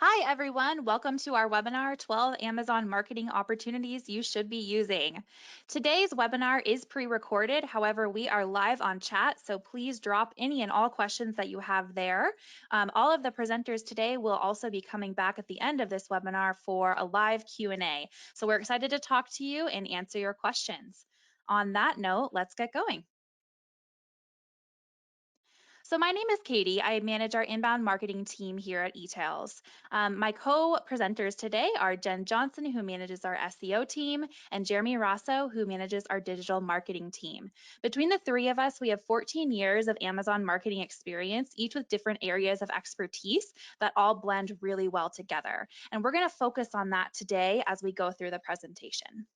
Hi, everyone. Welcome to our webinar, 12 Amazon Marketing Opportunities You Should Be Using. Today's webinar is pre-recorded. However, we are live on chat, so please drop any and all questions that you have there. All of the presenters today will also be coming back at the end of this webinar for a live Q&A. So we're excited to talk to you and answer your questions. On that note, let's get going. So my name is Katie. I manage our inbound marketing team here at eTails. My co-presenters today are Jen Johnson, who manages our SEO team, and Jeremy Rosso, who manages our digital marketing team. Between the three of us, we have 14 years of Amazon marketing experience, each with different areas of expertise that all blend really well together. And we're going to focus on that today as we go through the presentation.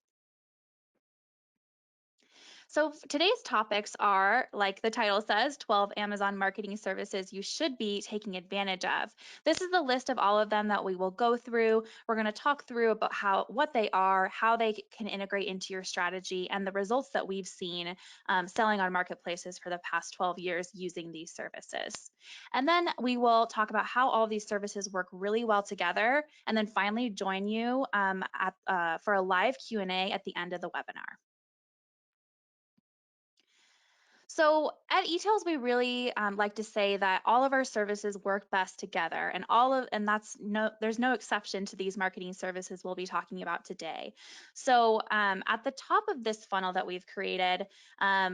So today's topics are, like the title says, 12 Amazon marketing services you should be taking advantage of. This is the list of all of them that we will go through. We're going to talk through about what they are, how they can integrate into your strategy, and the results that we've seen selling on marketplaces for the past 12 years using these services. And then we will talk about how all of these services work really well together, and then finally join you for a live Q&A at the end of the webinar. So at eTails, we really like to say that all of our services work best together, and there's no exception to these marketing services we'll be talking about today. So at the top of this funnel that we've created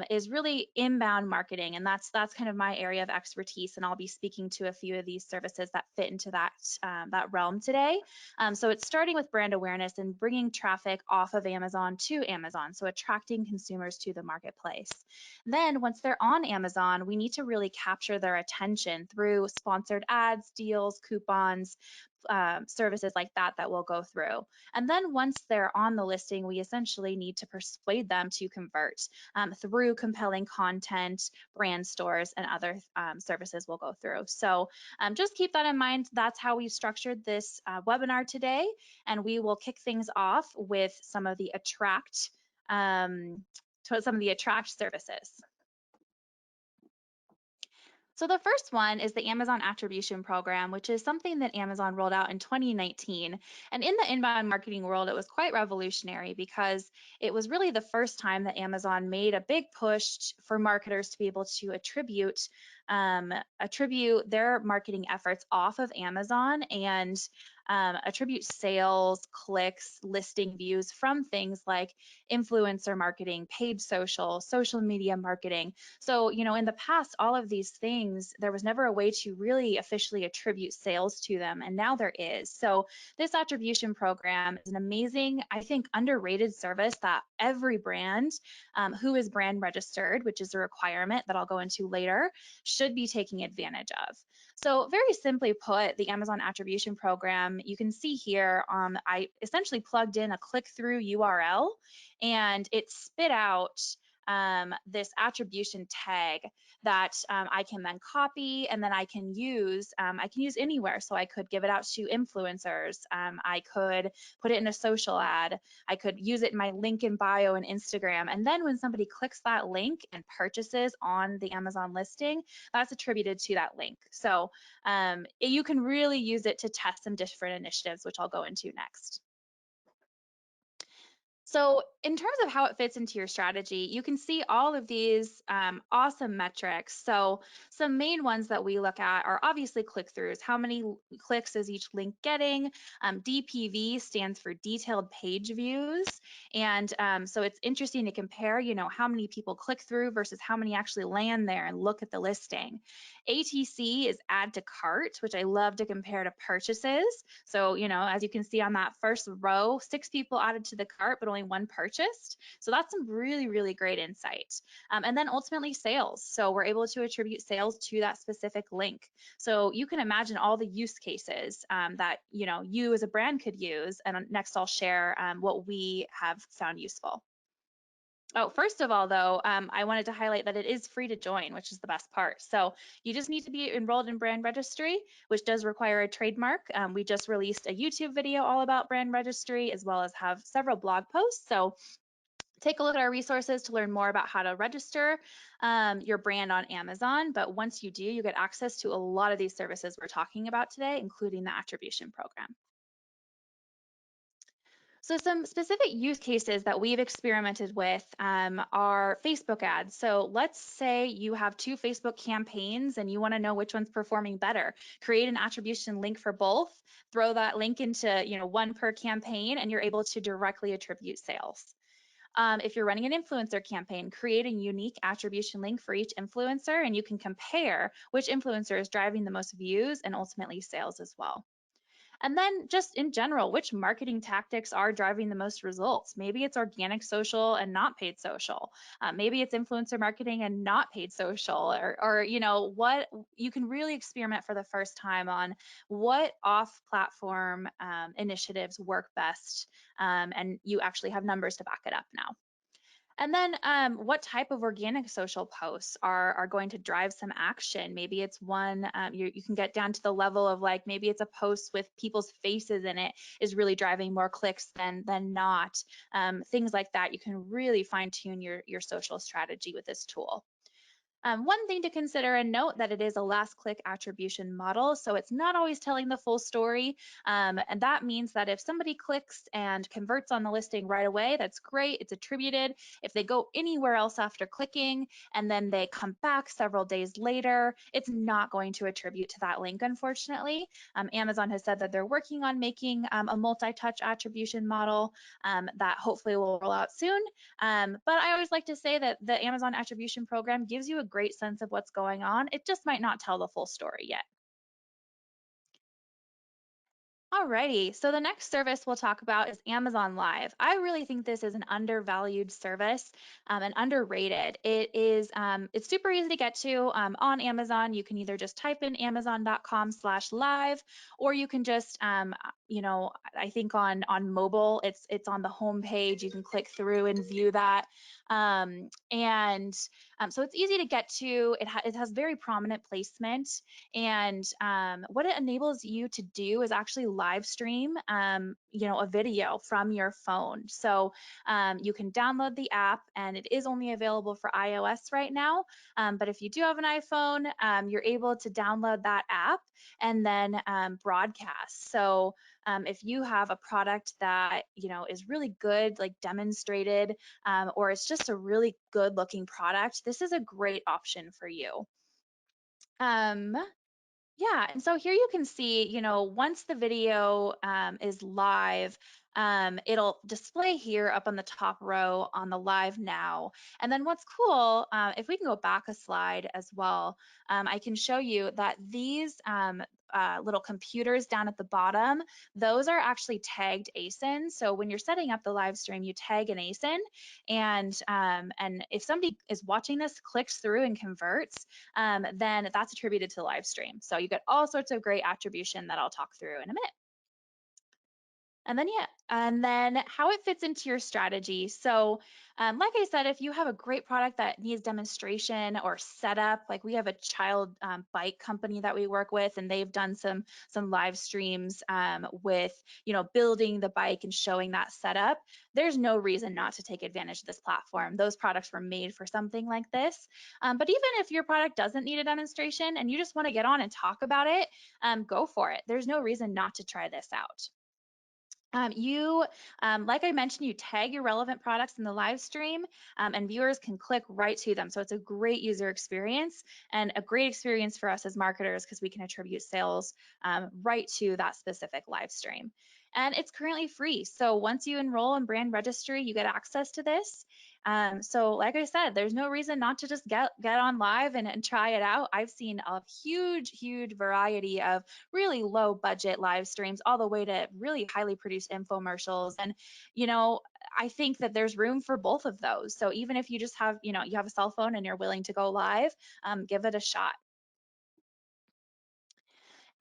is really inbound marketing, and that's kind of my area of expertise, and I'll be speaking to a few of these services that fit into that realm today. So it's starting with brand awareness and bringing traffic off of Amazon to Amazon, so attracting consumers to the marketplace. Then once they're on Amazon, we need to really capture their attention through sponsored ads, deals, coupons, services like that we'll go through. And then once they're on the listing, we essentially need to persuade them to convert through compelling content, brand stores, and other services we'll go through. So just keep that in mind. That's how we structured this webinar today. And we will kick things off with some of the attract services. So the first one is the Amazon Attribution Program, which is something that Amazon rolled out in 2019. And in the inbound marketing world, it was quite revolutionary because it was really the first time that Amazon made a big push for marketers to be able to attribute their marketing efforts off of Amazon and attribute sales, clicks, listing views from things like influencer marketing, paid social media marketing. So, in the past, all of these things, there was never a way to really officially attribute sales to them, and now there is. So this attribution program is an amazing, I think, underrated service that every brand who is brand registered, which is a requirement that I'll go into later, should be taking advantage of. So very simply put, the Amazon Attribution Program, you can see here, I essentially plugged in a click-through URL, and it spit out this attribution tag that I can then copy, and then I can use anywhere. So I could give it out to influencers. I could put it in a social ad. I could use it in my link in bio and Instagram. And then when somebody clicks that link and purchases on the Amazon listing, that's attributed to that link. So you can really use it to test some different initiatives, which I'll go into next. So in terms of how it fits into your strategy, you can see all of these awesome metrics. So some main ones that we look at are obviously click-throughs. How many clicks is each link getting? DPV stands for detailed page views. And so it's interesting to compare, how many people click through versus how many actually land there and look at the listing. ATC is add to cart, which I love to compare to purchases. So, as you can see on that first row, 6 people added to the cart, but only 1 purchased. So that's some really, really great insight. And then ultimately sales. So we're able to attribute sales to that specific link. So you can imagine all the use cases that, you as a brand could use. And next I'll share what we have found useful. Oh, first of all, though, I wanted to highlight that it is free to join, which is the best part. So you just need to be enrolled in brand registry, which does require a trademark. We just released a YouTube video all about brand registry, as well as have several blog posts. So Take a look at our resources to learn more about how to register your brand on Amazon. But once you do, you get access to a lot of these services we're talking about today, including the attribution program. So some specific use cases that we've experimented with are Facebook ads. So let's say you have two Facebook campaigns and you want to know which one's performing better. Create an attribution link for both, throw that link into one per campaign, and you're able to directly attribute sales. If you're running an influencer campaign, create a unique attribution link for each influencer, and you can compare which influencer is driving the most views and ultimately sales as well. And then just in general, which marketing tactics are driving the most results? Maybe it's organic social and not paid social. Maybe it's influencer marketing and not paid social, or what you can really experiment for the first time on what off-platform initiatives work best, and you actually have numbers to back it up now. And then what type of organic social posts are going to drive some action? Maybe it's one, you can get down to the level of like, maybe it's a post with people's faces in it is really driving more clicks than not. Things like that, you can really fine tune your social strategy with this tool. One thing to consider and note that it is a last click attribution model, so it's not always telling the full story. And that means that if somebody clicks and converts on the listing right away, that's great, it's attributed. If they go anywhere else after clicking and then they come back several days later, it's not going to attribute to that link, unfortunately. Amazon has said that they're working on making a multi-touch attribution model that hopefully will roll out soon. But I always like to say that the Amazon attribution program gives you a great sense of what's going on. It just might not tell the full story yet. Alrighty, so the next service we'll talk about is Amazon Live. I really think this is an undervalued service and underrated. It's super easy to get to on Amazon. You can either just type in amazon.com/live, or you can just, I think on mobile, it's on the home page. You can click through and view that. So it's easy to get to. It has very prominent placement, and what it enables you to do is actually live stream, a video from your phone. So you can download the app, and it is only available for iOS right now. But if you do have an iPhone, you're able to download that app and then broadcast. So if you have a product that is really good, like demonstrated, or it's just a really good looking product, this is a great option for you. Yeah, and so here you can see, once the video is live, it'll display here up on the top row on the live now. And then what's cool, if we can go back a slide as well, I can show you that these little computers down at the bottom, those are actually tagged ASIN. So when you're setting up the live stream, you tag an ASIN, and if somebody is watching this, clicks through and converts, then that's attributed to the live stream. So you get all sorts of great attribution that I'll talk through in a minute. And then how it fits into your strategy. So like I said, if you have a great product that needs demonstration or setup, like we have a child bike company that we work with, and they've done some live streams with building the bike and showing that setup. There's no reason not to take advantage of this platform. Those products were made for something like this. But even if your product doesn't need a demonstration and you just want to get on and talk about it, go for it. There's no reason not to try this out. Like I mentioned, you tag your relevant products in the live stream, and viewers can click right to them. So it's a great user experience and a great experience for us as marketers because we can attribute sales right to that specific live stream. And it's currently free. So once you enroll in brand registry, you get access to this. So like I said, there's no reason not to just get on live and try it out. I've seen a huge variety of really low budget live streams all the way to really highly produced infomercials. And, I think that there's room for both of those. So even if you just have, you have a cell phone and you're willing to go live, give it a shot.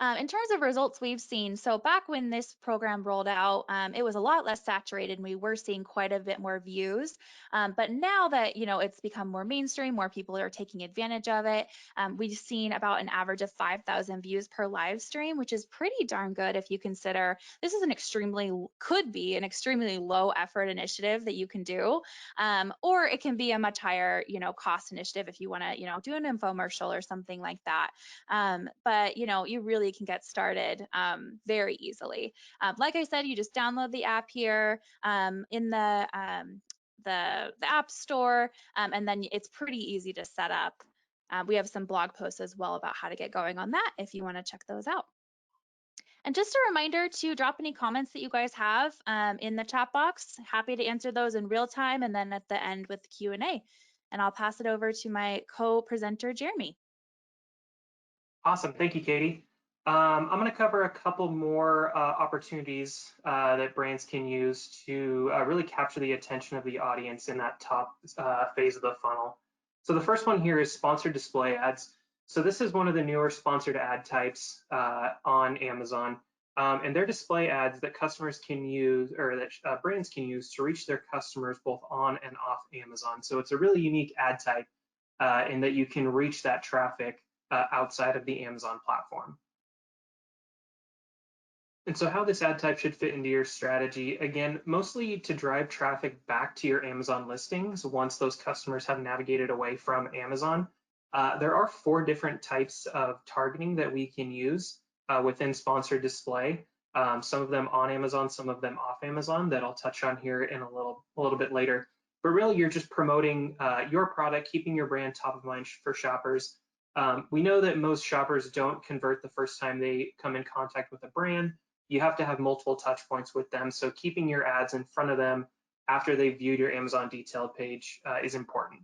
In terms of results we've seen, so back when this program rolled out, it was a lot less saturated and we were seeing quite a bit more views. But now that, it's become more mainstream, more people are taking advantage of it, we've seen about an average of 5,000 views per live stream, which is pretty darn good if you consider this is could be an extremely low effort initiative that you can do. Or it can be a much higher, cost initiative if you want to, do an infomercial or something like that. But you really can get started very easily. Like I said, you just download the app here in the App Store, and then it's pretty easy to set up. We have some blog posts as well about how to get going on that if you want to check those out. And just a reminder to drop any comments that you guys have in the chat box. Happy to answer those in real time and then at the end with Q&A. And I'll pass it over to my co-presenter, Jeremy. Awesome, thank you, Katie. I'm going to cover a couple more opportunities that brands can use to really capture the attention of the audience in that top phase of the funnel. So the first one here is sponsored display ads. So this is one of the newer sponsored ad types on Amazon. And they're display ads that customers can use, or that brands can use to reach their customers both on and off Amazon. So it's a really unique ad type in that you can reach that traffic outside of the Amazon platform. And so how this ad type should fit into your strategy, again, mostly to drive traffic back to your Amazon listings once those customers have navigated away from Amazon. There are 4 different types of targeting that we can use within sponsored display. Some of them on Amazon, some of them off Amazon that I'll touch on here in a little bit later. But really, you're just promoting your product, keeping your brand top of mind for shoppers. We know that most shoppers don't convert the first time they come in contact with a brand. You have to have multiple touch points with them. So keeping your ads in front of them after they've viewed your Amazon detailed page is important.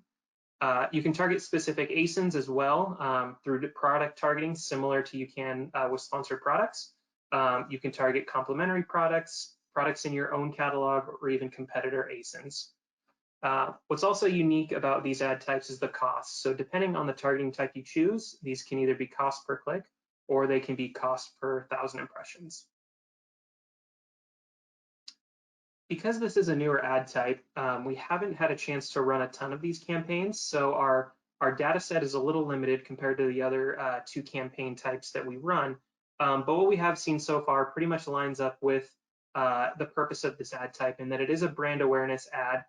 You can target specific ASINs as well through product targeting, similar to you can with sponsored products. You can target complementary products, products in your own catalog, or even competitor ASINs. What's also unique about these ad types is the cost. So depending on the targeting type you choose, these can either be cost per click or they can be cost per 1,000 impressions. Because this is a newer ad type, we haven't had a chance to run a ton of these campaigns. So our data set is a little limited compared to the other 2 campaign types that we run. But what we have seen so far pretty much lines up with the purpose of this ad type, in that it is a brand awareness ad.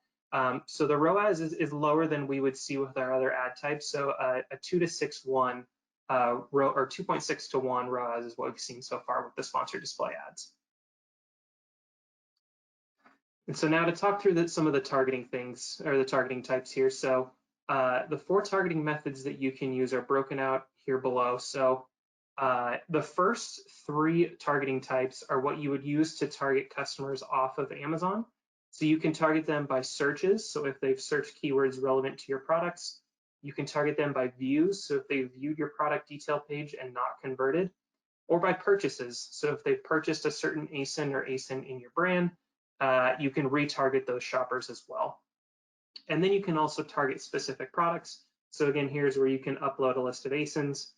So the ROAS is lower than we would see with our other ad types. So a 2 to 6 1 or 2.6 to 1 ROAS is what we've seen so far with the sponsored display ads. And so now to talk through some of the targeting things, or the targeting types here. So the 4 targeting methods that you can use are broken out here below. So the first 3 targeting types are what you would use to target customers off of Amazon. So you can target them by searches. So if they've searched keywords relevant to your products, you can target them by views. So if they've viewed your product detail page and not converted, or by purchases. So if they've purchased a certain ASIN or ASIN in your brand, you can retarget those shoppers as well. And then you can also target specific products. So again, here's where you can upload a list of ASINs,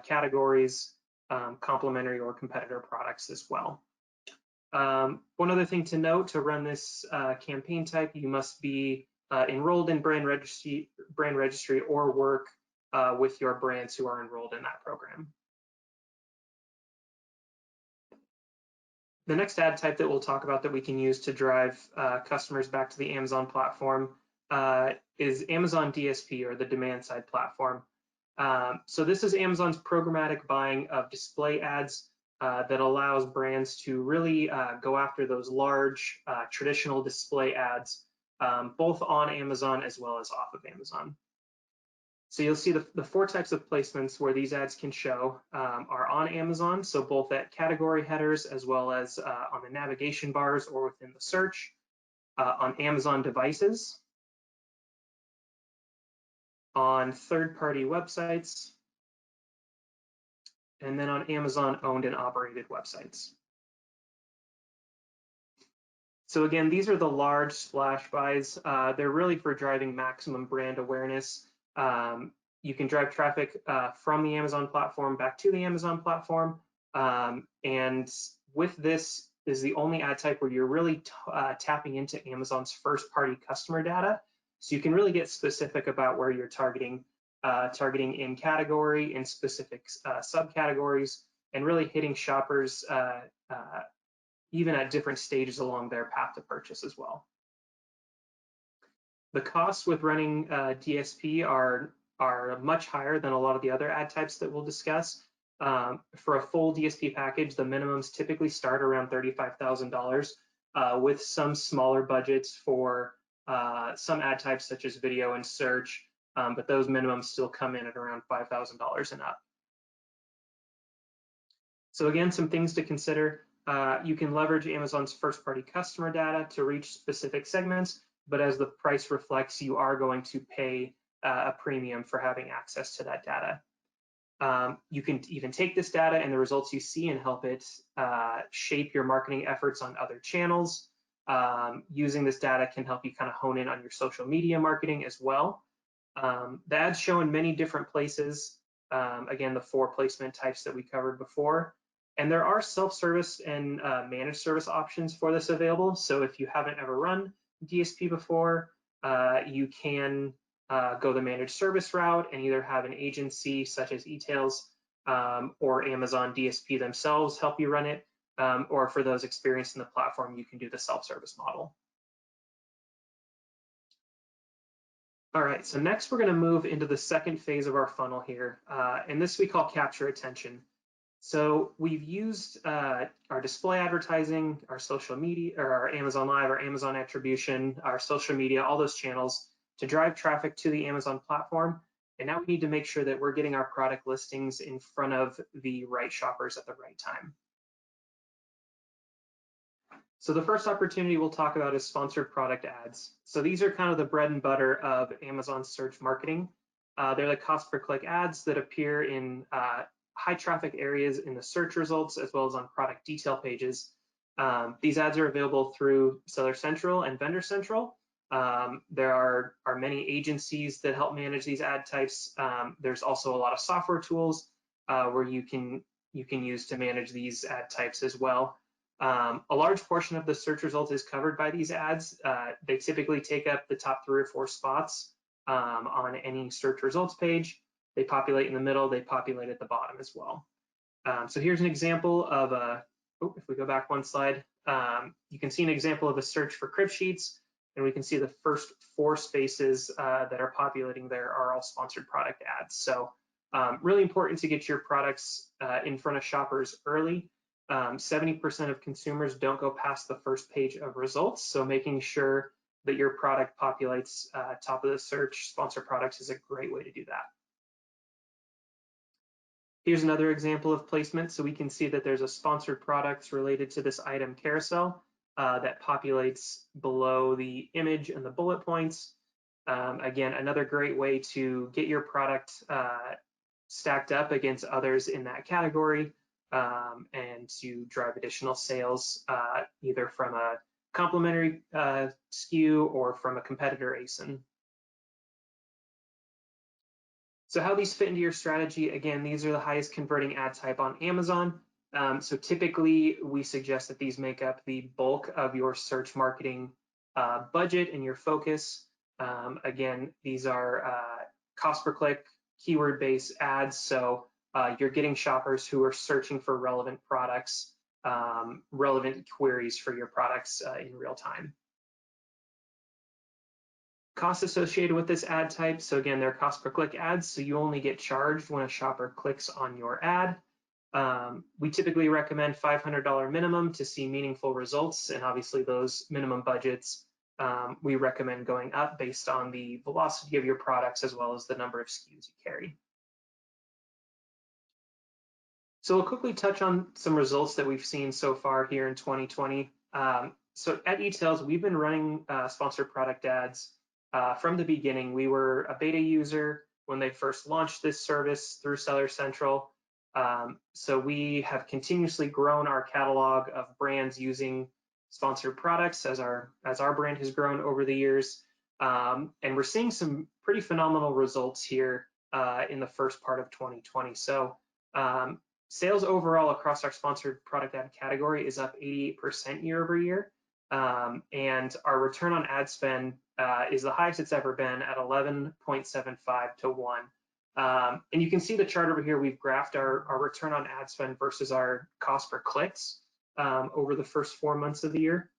categories, complementary or competitor products as well. One other thing to note, to run this campaign type, you must be enrolled in brand registry or work with your brands who are enrolled in that program. The next ad type that we'll talk about that we can use to drive customers back to the Amazon platform is Amazon DSP, or the demand side platform. So this is Amazon's programmatic buying of display ads that allows brands to really go after those large traditional display ads, both on Amazon as well as off of Amazon. So you'll see the 4 types of placements where these ads can show are on Amazon, so both at category headers as well as on the navigation bars or within the search, on Amazon devices, on third-party websites, and then on Amazon owned and operated websites. So again, these are the large splash buys. They're really for driving maximum brand awareness. You can drive traffic from the Amazon platform back to the Amazon platform, And with this is the only ad type where you're really tapping into Amazon's first-party customer data. So you can really get specific about where you're targeting in category, in specific subcategories, and really hitting shoppers even at different stages along their path to purchase as well. The costs with running DSP are much higher than a lot of the other ad types that we'll discuss. For a full DSP package, the minimums typically start around $35,000, with some smaller budgets for some ad types such as video and search, but those minimums still come in at around $5,000 and up. So again, some things to consider. You can leverage Amazon's first-party customer data to reach specific segments, but as the price reflects, you are going to pay a premium for having access to that data. You can even take this data and the results you see and help it shape your marketing efforts on other channels. Using this data can help you kind of hone in on your social media marketing as well. The ads show in many different places. Again, the 4 placement types that we covered before. And there are self-service and managed service options for this available. So if you haven't ever run DSP before, you can go the managed service route and either have an agency such as eTails or Amazon DSP themselves help you run it, or for those experienced in the platform, you can do the self-service model. All right, so next we're going to move into the second phase of our funnel here, and this we call capture attention. So we've used our display advertising, our social media, or our Amazon Live, our Amazon attribution, our social media, all those channels to drive traffic to the Amazon platform. And now we need to make sure that we're getting our product listings in front of the right shoppers at the right time. So the first opportunity we'll talk about is sponsored product ads. So these are kind of the bread and butter of Amazon search marketing. They're the cost per click ads that appear in high traffic areas in the search results, as well as on product detail pages. These ads are available through Seller Central and Vendor Central. There are many agencies that help manage these ad types. There's also a lot of software tools where you can use to manage these ad types as well. A large portion of the search result is covered by these ads. They typically take up the top 3 or 4 spots on any search results page. They populate in the middle, they populate at the bottom as well. So here's an example of if we go back one slide, you can see an example of a search for crib sheets, and we can see the first 4 spaces that are populating there are all sponsored product ads. So really important to get your products in front of shoppers early. 70% of consumers don't go past the first page of results, so making sure that your product populates top of the search, sponsored products, is a great way to do that. Here's another example of placement. So we can see that there's a sponsored products related to this item carousel that populates below the image and the bullet points. Again, another great way to get your product stacked up against others in that category and to drive additional sales, either from a complementary SKU or from a competitor ASIN. So how these fit into your strategy, again, these are the highest converting ad type on Amazon. So typically we suggest that these make up the bulk of your search marketing budget and your focus. Again, these are cost per click, keyword-based ads. So you're getting shoppers who are searching for relevant products, relevant queries for your products in real time. Costs associated with this ad type. So again, they're cost per click ads. So you only get charged when a shopper clicks on your ad. We typically recommend $500 minimum to see meaningful results. And obviously those minimum budgets, we recommend going up based on the velocity of your products as well as the number of SKUs you carry. So we'll quickly touch on some results that we've seen so far here in 2020. So at eTails, we've been running sponsored product ads from the beginning. We were a beta user when they first launched this service through Seller Central. So we have continuously grown our catalog of brands using sponsored products as our brand has grown over the years. And we're seeing some pretty phenomenal results here in the first part of 2020. So sales overall across our sponsored product ad category is up 88% year over year. And our return on ad spend is the highest it's ever been at 11.75 to 1. And you can see the chart over here. We've graphed our return on ad spend versus our cost per clicks over the first 4 months of the year.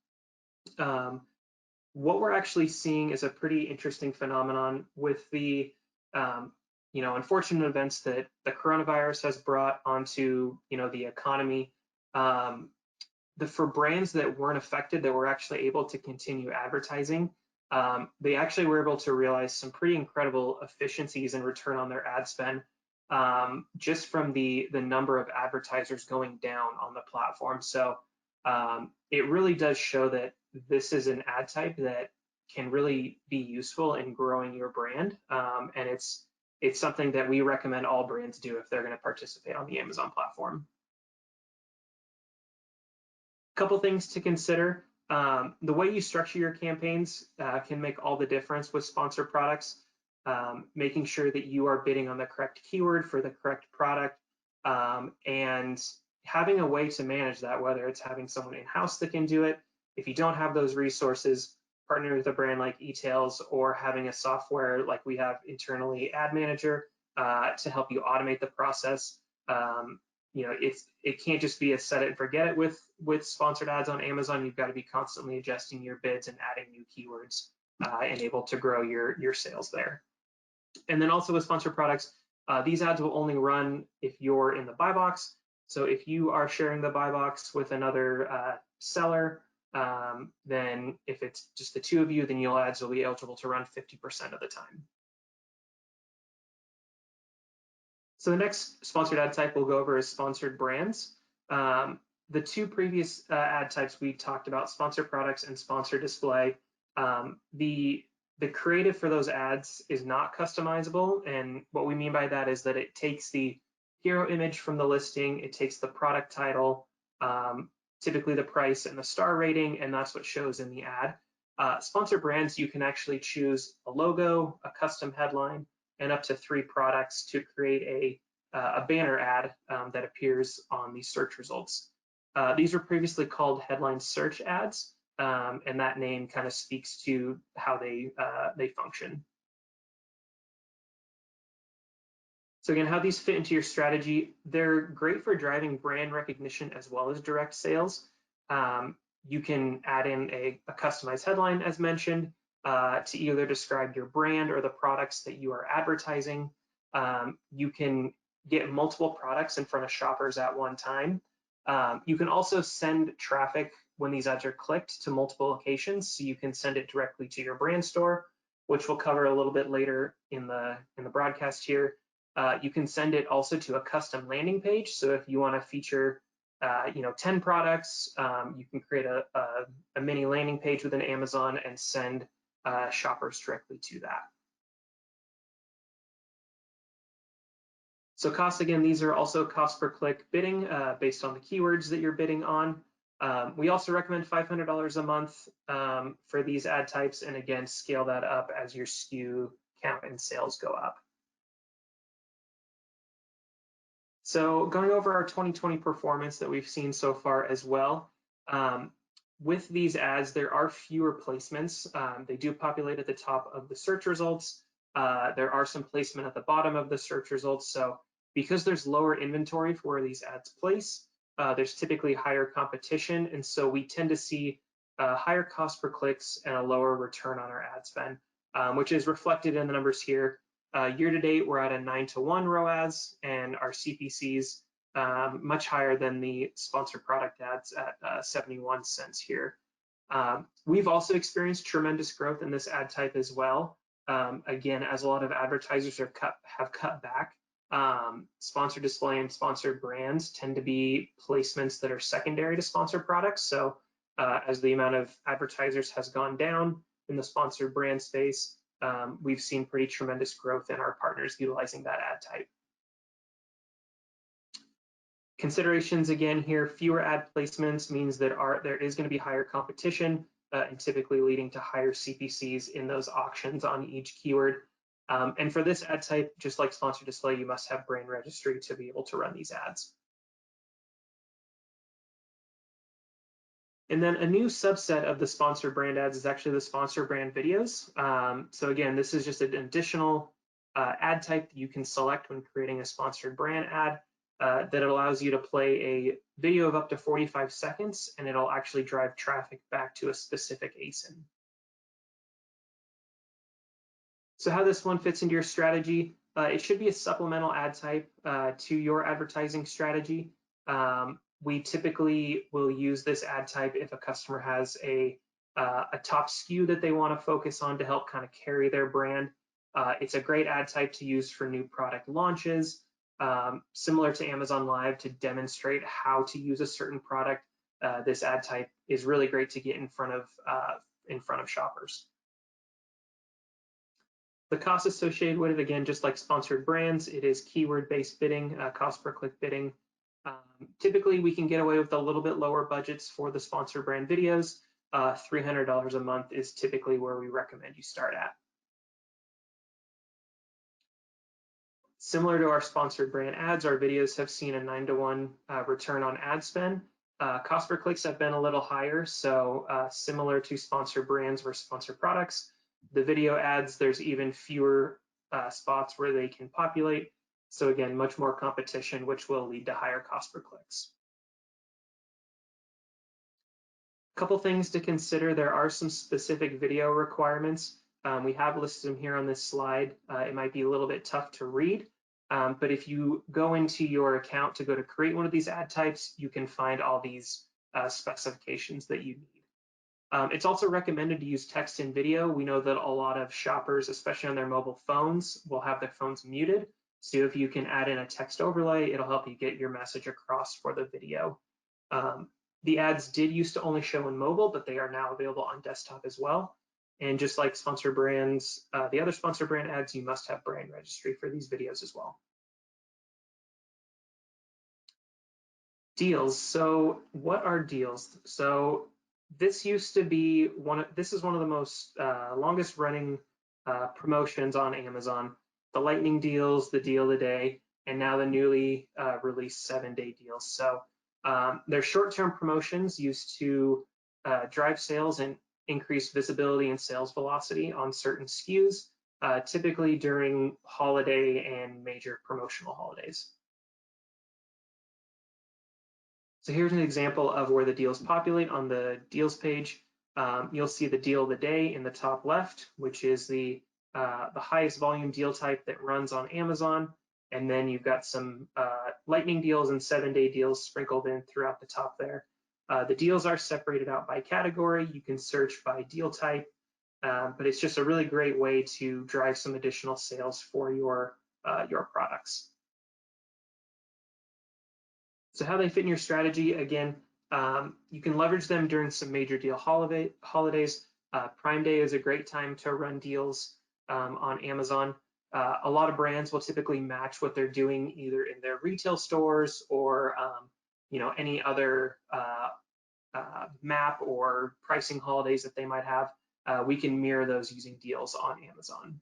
What we're actually seeing is a pretty interesting phenomenon with the unfortunate events that the coronavirus has brought onto the economy. For brands that weren't affected, that were actually able to continue advertising, they actually were able to realize some pretty incredible efficiencies and return on their ad spend just from the number of advertisers going down on the platform. So it really does show that this is an ad type that can really be useful in growing your brand, and it's something that we recommend all brands do if they're going to participate on the Amazon platform. A couple things to consider. The way you structure your campaigns can make all the difference with sponsored products. Making sure that you are bidding on the correct keyword for the correct product, and having a way to manage that, whether it's having someone in-house that can do it. If you don't have those resources, partner with a brand like eTails, or having a software like we have internally, Ad Manager, to help you automate the process. It can't just be a set it and forget it with sponsored ads on Amazon. You've got to be constantly adjusting your bids and adding new keywords and able to grow your sales there. And then also with sponsored products, these ads will only run if you're in the buy box. So if you are sharing the buy box with another seller, then if it's just the two of you, then your ads will be eligible to run 50% of the time. So the next sponsored ad type we'll go over is sponsored brands. The two previous ad types we talked about, sponsored products and sponsored display. The creative for those ads is not customizable, and what we mean by that is that it takes the hero image from the listing, it takes the product title, typically the price and the star rating, and that's what shows in the ad. Sponsored brands, you can actually choose a logo, a custom headline, and up to 3 products to create a banner ad that appears on the search results. These were previously called headline search ads, and that name kind of speaks to how they function. So again, how these fit into your strategy, they're great for driving brand recognition as well as direct sales. You can add in a customized headline, as mentioned, to either describe your brand or the products that you are advertising. You can get multiple products in front of shoppers at one time. You can also send traffic when these ads are clicked to multiple locations, so you can send it directly to your brand store, which we'll cover a little bit later in the broadcast here. You can send it also to a custom landing page. So if you want to feature 10 products, you can create a mini landing page within Amazon and send shoppers directly to that. So costs, again, these are also cost per click bidding based on the keywords that you're bidding on. We also recommend $500 a month for these ad types, and again, scale that up as your SKU count and sales go up. So going over our 2020 performance that we've seen so far as well. With these ads, there are fewer placements. They do populate at the top of the search results. There are some placement at the bottom of the search results. So because there's lower inventory for where these ads place, there's typically higher competition. And so we tend to see higher cost per clicks and a lower return on our ad spend, which is reflected in the numbers here. Year to date, we're at a 9-to-1 ROAS, and our CPCs much higher than the sponsored product ads at 71 cents here. We've also experienced tremendous growth in this ad type as well. Again, as a lot of advertisers have cut back, sponsored display and sponsored brands tend to be placements that are secondary to sponsored products. So as the amount of advertisers has gone down in the sponsored brand space, we've seen pretty tremendous growth in our partners utilizing that ad type. Considerations again here, fewer ad placements means that there is going to be higher competition and typically leading to higher CPCs in those auctions on each keyword. And for this ad type, just like sponsored display, you must have brand registry to be able to run these ads. And then a new subset of the sponsored brand ads is actually the sponsored brand videos. So again, this is just an additional ad type that you can select when creating a sponsored brand ad that allows you to play a video of up to 45 seconds, and it'll actually drive traffic back to a specific ASIN. So how this one fits into your strategy, it should be a supplemental ad type to your advertising strategy. We typically will use this ad type if a customer has a top SKU that they want to focus on to help kind of carry their brand. It's a great ad type to use for new product launches, similar to Amazon Live to demonstrate how to use a certain product. This ad type is really great to get in front of shoppers. The costs associated with it, again, just like sponsored brands, it is keyword-based bidding, cost per click bidding. Typically, we can get away with a little bit lower budgets for the sponsored brand videos. $300 a month is typically where we recommend you start at. Similar to our sponsored brand ads, our videos have seen a 9-to-1 return on ad spend. Cost per clicks have been a little higher, so similar to sponsored brands versus sponsored products. The video ads, there's even fewer spots where they can populate. So again, much more competition, which will lead to higher cost per clicks. A couple things to consider. There are some specific video requirements. We have listed them here on this slide. It might be a little bit tough to read, but if you go into your account to go to create one of these ad types, you can find all these specifications that you need. It's also recommended to use text and video. We know that a lot of shoppers, especially on their mobile phones, will have their phones muted. So if you can add in a text overlay, it'll help you get your message across for the video. The ads did used to only show in mobile, but they are now available on desktop as well. And just like sponsored brands, the other sponsored brand ads, you must have brand registry for these videos as well. Deals. So what are deals? So this used to be this is one of the most longest running promotions on Amazon. The lightning deals, the deal of the day, and now the newly released 7-day deals. So they're short-term promotions used to drive sales and increase visibility and sales velocity on certain SKUs, typically during holiday and major promotional holidays. So here's an example of where the deals populate on the deals page. You'll see the deal of the day in the top left, which is the highest volume deal type that runs on Amazon. And then you've got some lightning deals and 7-day deals sprinkled in throughout the top there. The deals are separated out by category. You can search by deal type, but it's just a really great way to drive some additional sales for your products. So how they fit in your strategy, again, you can leverage them during some major deal holidays. Prime Day is a great time to run deals on Amazon. A lot of brands will typically match what they're doing either in their retail stores or any other map or pricing holidays that they might have. We can mirror those using deals on Amazon.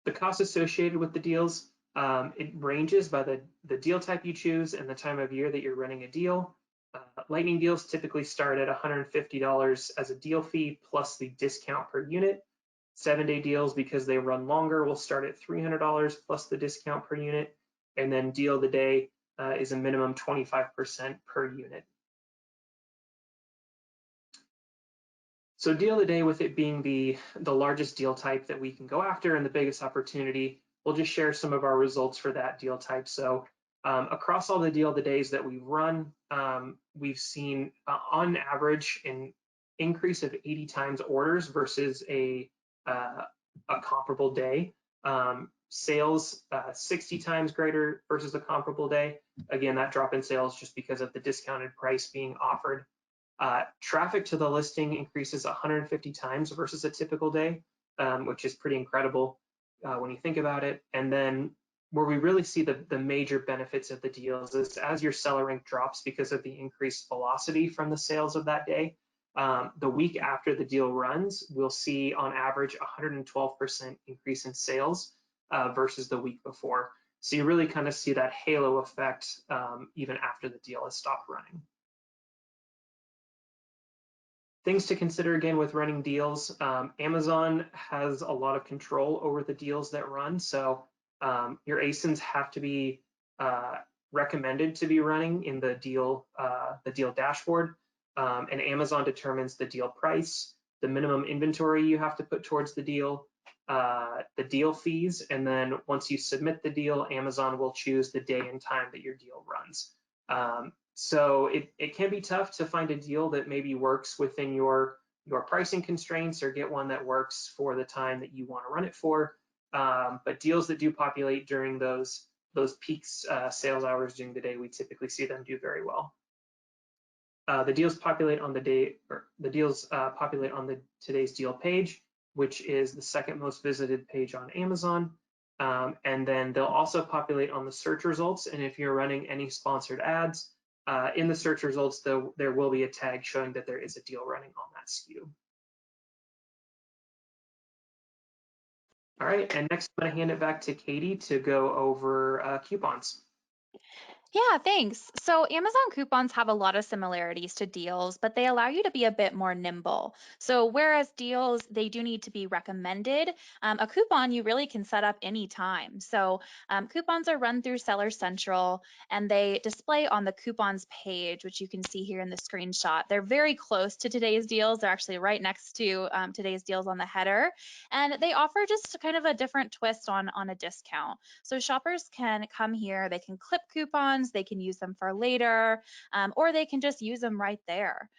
The cost associated with the deals, it ranges by the deal type you choose and the time of year that you're running a deal. Lightning deals typically start at $150 as a deal fee plus the discount per unit. 7-day deals, because they run longer, will start at $300 plus the discount per unit. And then deal of the day is a minimum 25% per unit. So deal of the day, with it being the largest deal type that we can go after and the biggest opportunity, we'll just share some of our results for that deal type. So across all the deal of the days that we've run, we've seen on average an increase of 80 times orders versus a comparable day. Sales 60 times greater versus a comparable day. Again, that drop in sales just because of the discounted price being offered. Traffic to the listing increases 150 times versus a typical day, which is pretty incredible when you think about it. And then where we really see the major benefits of the deals is as your seller rank drops because of the increased velocity from the sales of that day. The week after the deal runs, we'll see on average 112% increase in sales versus the week before. So you really kind of see that halo effect even after the deal has stopped running. Things to consider again with running deals. Amazon has a lot of control over the deals that run. So your ASINs have to be recommended to be running in the deal dashboard. And Amazon determines the deal price, the minimum inventory you have to put towards the deal fees, and then once you submit the deal, Amazon will choose the day and time that your deal runs. So it can be tough to find a deal that maybe works within your pricing constraints, or get one that works for the time that you want to run it for. But deals that do populate during those peaks sales hours during the day, we typically see them do very well. The deals populate on the day, or the deals populate on the today's deal page, which is the second most visited page on Amazon. And then they'll also populate on the search results. And if you're running any sponsored ads, in the search results, there will be a tag showing that there is a deal running on that SKU. All right, and next I'm going to hand it back to Katie to go over coupons. Yeah, thanks. So Amazon coupons have a lot of similarities to deals, but they allow you to be a bit more nimble. So whereas deals, they do need to be recommended, a coupon you really can set up anytime. So coupons are run through Seller Central, and they display on the coupons page, which you can see here in the screenshot. They're very close to today's deals. They're actually right next to today's deals on the header. And they offer just kind of a different twist on a discount. So shoppers can come here, they can clip coupons, they can use them for later, or they can just use them right there.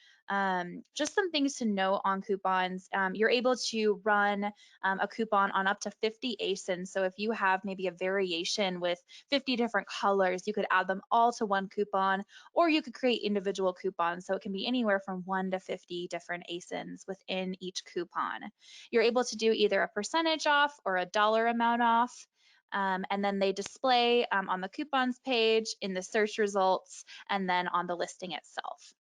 Just some things to know on coupons. You're able to run a coupon on up to 50 ASINs. So if you have maybe a variation with 50 different colors, you could add them all to one coupon, or you could create individual coupons. So it can be anywhere from 1 to 50 different ASINs within each coupon. You're able to do either a percentage off or a dollar amount off. And then they display on the coupons page, in the search results, and then on the listing itself.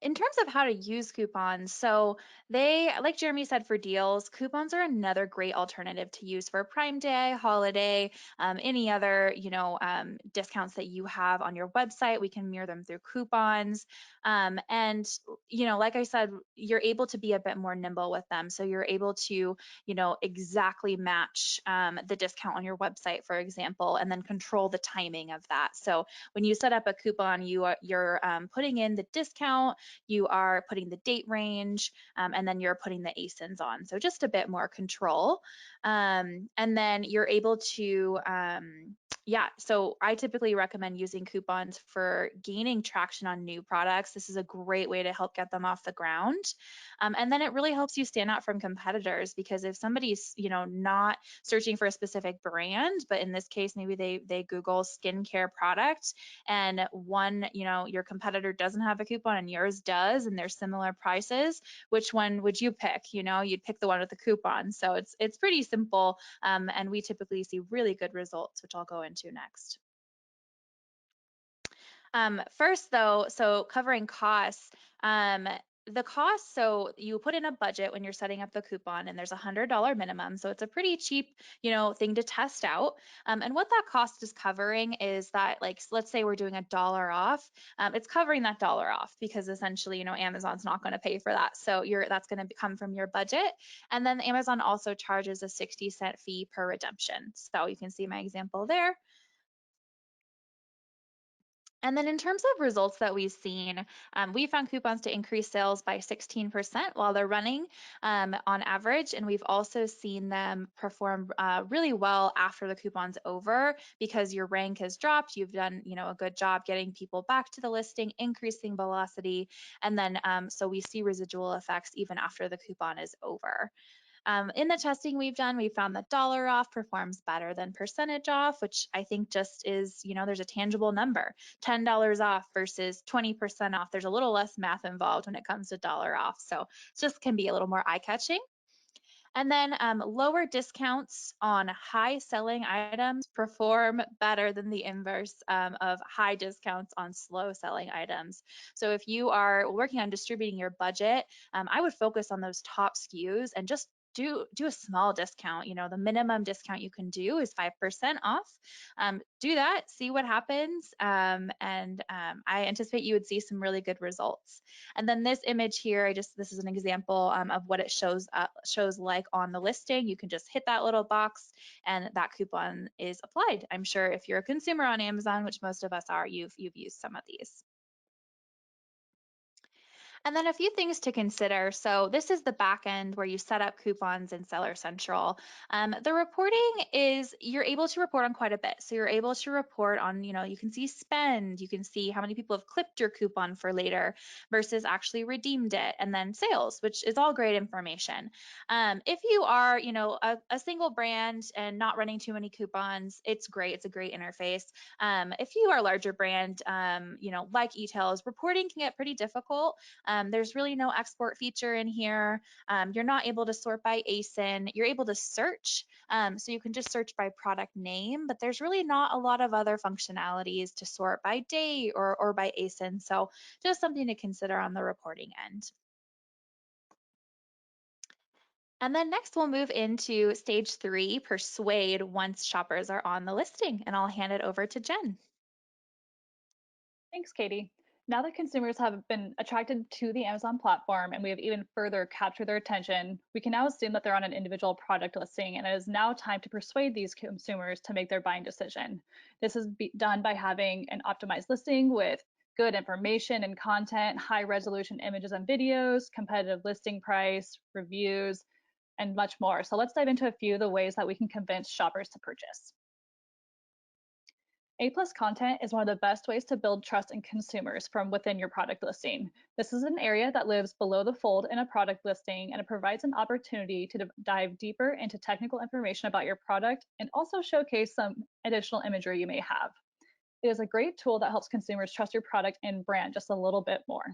In terms of how to use coupons, so they, like Jeremy said, for deals, coupons are another great alternative to use for Prime Day, holiday, any other, discounts that you have on your website. We can mirror them through coupons. And, like I said, you're able to be a bit more nimble with them. So you're able to, exactly match the discount on your website, for example, and then control the timing of that. So when you set up a coupon, you're putting in the discount, you are putting the date range, and then you're putting the ASINs on. So just a bit more control. And then you're able to, so I typically recommend using coupons for gaining traction on new products. This is a great way to help get them off the ground. And then it really helps you stand out from competitors, because if somebody's, not searching for a specific brand, but in this case, maybe they Google skincare product, and one, your competitor doesn't have a coupon and yours does, and they're similar prices, which one would you pick? You'd pick the one with the coupon. So it's pretty simple, and we typically see really good results, which I'll go into next. First though, so covering costs, the cost, so you put in a budget when you're setting up the coupon, and there's $100 minimum. So it's a pretty cheap, thing to test out. And what that cost is covering is that, like, let's say we're doing $1 off, it's covering that $1 off, because essentially, Amazon's not going to pay for that. So that's going to come from your budget. And then Amazon also charges a 60-cent fee per redemption. So you can see my example there. And then in terms of results that we've seen, we found coupons to increase sales by 16% while they're running on average. And we've also seen them perform really well after the coupon's over, because your rank has dropped. You've done, a good job getting people back to the listing, increasing velocity. And then so we see residual effects even after the coupon is over. In the testing we've done, we found that dollar off performs better than percentage off, which I think just is, there's a tangible number. $10 off versus 20% off. There's a little less math involved when it comes to dollar off. So it just can be a little more eye-catching. And then lower discounts on high selling items perform better than the inverse of high discounts on slow selling items. So if you are working on distributing your budget, I would focus on those top SKUs and just do a small discount. You know, the minimum discount you can do is 5% off. Do that, see what happens, and I anticipate you would see some really good results. And then this image here, this is an example of what it shows like on the listing. You can just hit that little box and that coupon is applied. I'm sure if you're a consumer on Amazon, which most of us are, you've used some of these. And then a few things to consider. So this is the back end where you set up coupons in Seller Central. The reporting is, you're able to report on quite a bit. So you're able to report on, you know, you can see spend, you can see how many people have clipped your coupon for later versus actually redeemed it, and then sales, which is all great information. If you are, you know, a single brand and not running too many coupons, it's great. It's a great interface. If you are a larger brand, you know, like e-tails, reporting can get pretty difficult. There's really no export feature in here. You're not able to sort by ASIN. You're able to search, so you can just search by product name, but there's really not a lot of other functionalities to sort by date or by ASIN. So just something to consider on the reporting end. And then next we'll move into stage 3, persuade, once shoppers are on the listing, and I'll hand it over to Jen. Thanks, Katie. Now that consumers have been attracted to the Amazon platform and we have even further captured their attention, we can now assume that they're on an individual product listing, and it is now time to persuade these consumers to make their buying decision. This is done by having an optimized listing with good information and content, high resolution images and videos, competitive listing price, reviews, and much more. So let's dive into a few of the ways that we can convince shoppers to purchase. A+ content is one of the best ways to build trust in consumers from within your product listing. This is an area that lives below the fold in a product listing, and it provides an opportunity to dive deeper into technical information about your product and also showcase some additional imagery you may have. It is a great tool that helps consumers trust your product and brand just a little bit more.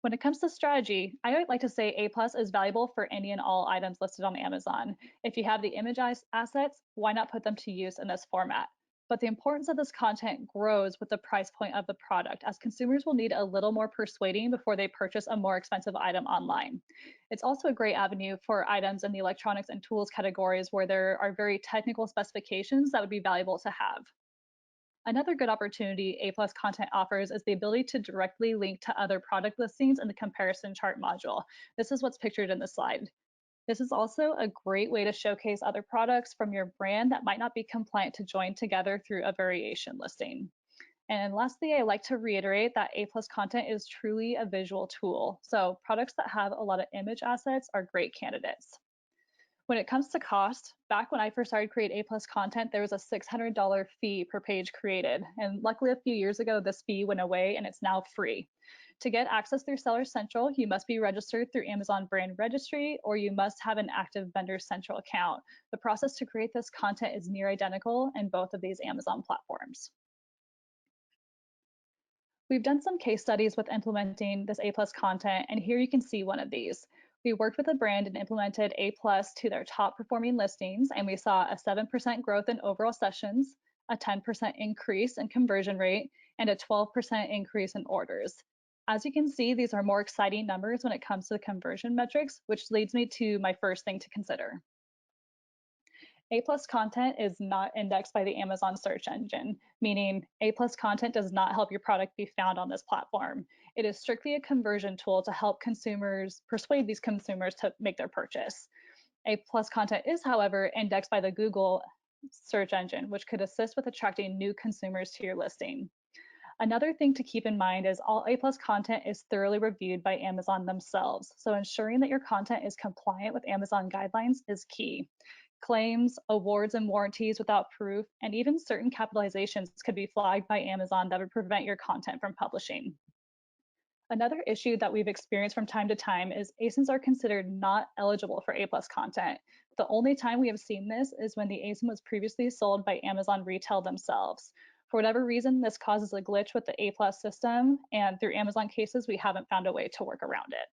When it comes to strategy, I would like to say A+ is valuable for any and all items listed on Amazon. If you have the image assets, why not put them to use in this format? But the importance of this content grows with the price point of the product, as consumers will need a little more persuading before they purchase a more expensive item online. It's also a great avenue for items in the electronics and tools categories where there are very technical specifications that would be valuable to have. Another good opportunity A+ content offers is the ability to directly link to other product listings in the comparison chart module. This is what's pictured in the slide. This is also a great way to showcase other products from your brand that might not be compliant to join together through a variation listing. And lastly, I like to reiterate that A+ content is truly a visual tool. So products that have a lot of image assets are great candidates. When it comes to cost, back when I first started create A+ content, there was a $600 fee per page created. And luckily a few years ago, this fee went away and it's now free. To get access through Seller Central, you must be registered through Amazon Brand Registry, or you must have an active Vendor Central account. The process to create this content is near identical in both of these Amazon platforms. We've done some case studies with implementing this A+ content, and here you can see one of these. We worked with a brand and implemented A+ to their top performing listings, and we saw a 7% growth in overall sessions, a 10% increase in conversion rate, and a 12% increase in orders. As you can see, these are more exciting numbers when it comes to the conversion metrics, which leads me to my first thing to consider. A+ content is not indexed by the Amazon search engine, meaning A+ content does not help your product be found on this platform. It is strictly a conversion tool to help consumers, persuade these consumers to make their purchase. A+ content is, however, indexed by the Google search engine, which could assist with attracting new consumers to your listing. Another thing to keep in mind is all A+ content is thoroughly reviewed by Amazon themselves, so ensuring that your content is compliant with Amazon guidelines is key. Claims, awards and warranties without proof, and even certain capitalizations could be flagged by Amazon that would prevent your content from publishing. Another issue that we've experienced from time to time is ASINs are considered not eligible for A+ content. The only time we have seen this is when the ASIN was previously sold by Amazon Retail themselves. For whatever reason, this causes a glitch with the A+ system, and through Amazon cases, we haven't found a way to work around it.